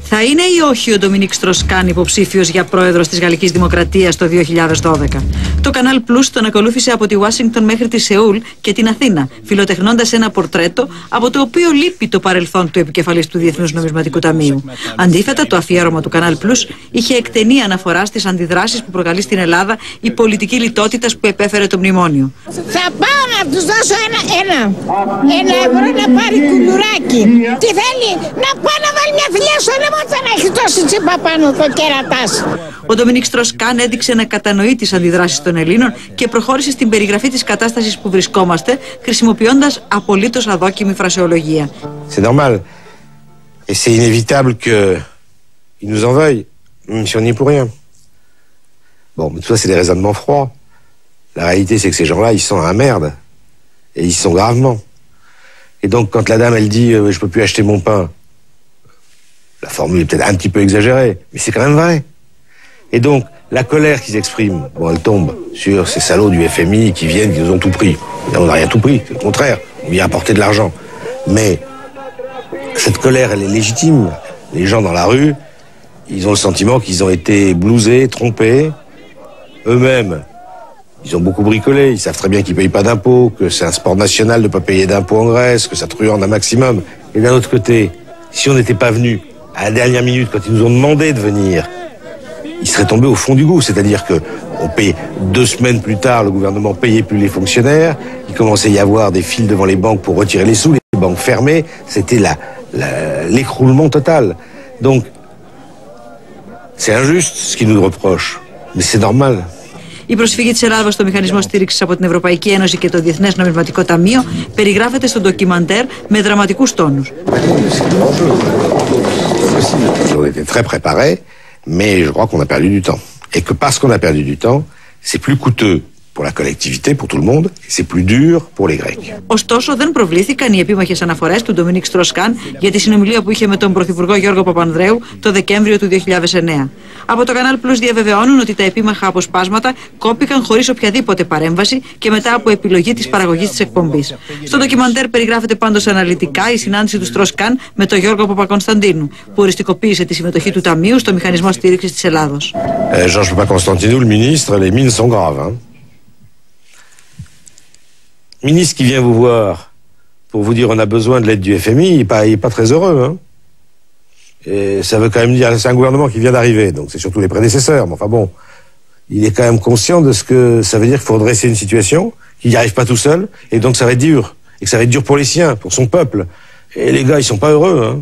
Θα είναι ή όχι ο Ντομινίκ Στροσκάν υποψήφιος για πρόεδρος της Γαλλικής Δημοκρατίας το 2012. Το Κανάλ Plus τον ακολούθησε από τη Ουάσιγκτον μέχρι τη Σεούλ και την Αθήνα, φιλοτεχνώντας ένα πορτρέτο από το οποίο λείπει το παρελθόν του επικεφαλής του Διεθνούς Νομισματικού Ταμείου. Αντίθετα, το αφιέρωμα του Κανάλ Plus είχε εκτενή αναφορά στις αντιδράσεις που προκαλεί στην Ελλάδα η πολιτική λιτότητας που επέφερε το μνημόνιο. Θα πάω να τους δώσω ένα ευρώ να πάρει κουλουράκι. Τι θέλει, να πάω να βάλει μια φιλιά στο λαιμό όταν έχει τόση τσίπα πάνω το κερατάς. Ο Ντομινίκ Στροσκάν έδειξε να κατανοεί τις αντιδράσεις των Ελλήνων και προχώρησε στην περιγραφή της κατάστασης που βρισκόμαστε, χρησιμοποιώντας απολύτως αδόκιμη φρασεολογία. C'est normal. Et c'est inévitable qu'ils nous en veuillent, même si on n'y est pour rien. Bon, mais tout ça, c'est des raisonnements froids. La réalité, c'est que ces gens-là, ils sont à la merde. Et ils sont gravement. Et donc, quand la dame, elle dit « je peux plus acheter mon pain », la formule est peut-être un petit peu exagérée, mais c'est quand même vrai. Et donc, la colère qu'ils expriment, bon, elle tombe sur ces salauds du FMI qui viennent, qui nous ont tout pris. Et on n'a rien tout pris, c'est le contraire. On vient apporter de l'argent. Mais cette colère, elle est légitime. Les gens dans la rue, ils ont le sentiment qu'ils ont été blousés, trompés. Eux-mêmes, ils ont beaucoup bricolé. Ils savent très bien qu'ils ne payent pas d'impôts, que c'est un sport national de ne pas payer d'impôts en Grèce, que ça truande un maximum. Et d'un autre côté, si on n'était pas venu à la dernière minute, quand ils nous ont demandé de venir, ils seraient tombés au fond du goût. C'est-à-dire qu'on paye 2 semaines plus tard, le gouvernement payait plus les fonctionnaires, il commençait à y avoir des files devant les banques pour retirer les sous, les banques fermées, c'était l'écroulement total. Donc, c'est injuste ce qu'ils nous reprochent, mais c'est normal. Η προσφυγή της Ελλάδας στο Μηχανισμό Στήριξης από την Ευρωπαϊκή Ένωση και το Διεθνές Νομισματικό Ταμείο περιγράφεται στο ντοκιμαντέρ με δραματικούς τόνους. On était très préparés, mais je crois qu'on a perdu du temps. Et que parce qu'on a perdu du temps, c'est plus coûteux pour la collectivité, pour tout le monde, et c'est plus dur pour les Grecs. Ωστόσο, δεν προβλήθηκαν οι επίμαχες αναφορές του Ντομινίκ Στροσκάν για τη συνομιλία που είχε με τον Πρωθυπουργό Γιώργο Παπανδρέου το Δεκέμβριο του 2009. Από το Κανάλ Plus διαβεβαιώνουν ότι τα επίμαχα αποσπάσματα κόπηκαν χωρίς οποιαδήποτε παρέμβαση και μετά από επιλογή της παραγωγής της εκπομπής. Στο ντοκιμαντέρ περιγράφεται πάντως αναλυτικά η συνάντηση του Στροσκάν με τον Γιώργο Παπακωνσταντίνου, που οριστικοποίησε τη συμμετοχή του Ταμείου στο Μηχανισμό Στήριξης της Ελλάδος. Georges Papakonstantinou, le ministre, les mines sont graves, hein. Ministre qui vient vous voir pour vous dire on a besoin de l'aide du FMI, il est pas très heureux. Hein. Et ça veut quand même dire c'est un gouvernement qui vient d'arriver, donc c'est surtout les prédécesseurs. Mais enfin bon, il est quand même conscient de ce que ça veut dire qu'il faut redresser une situation, qu'il n'y arrive pas tout seul, et donc ça va être dur. Et que ça va être dur pour les siens, pour son peuple. Et les gars, ils sont pas heureux. Hein.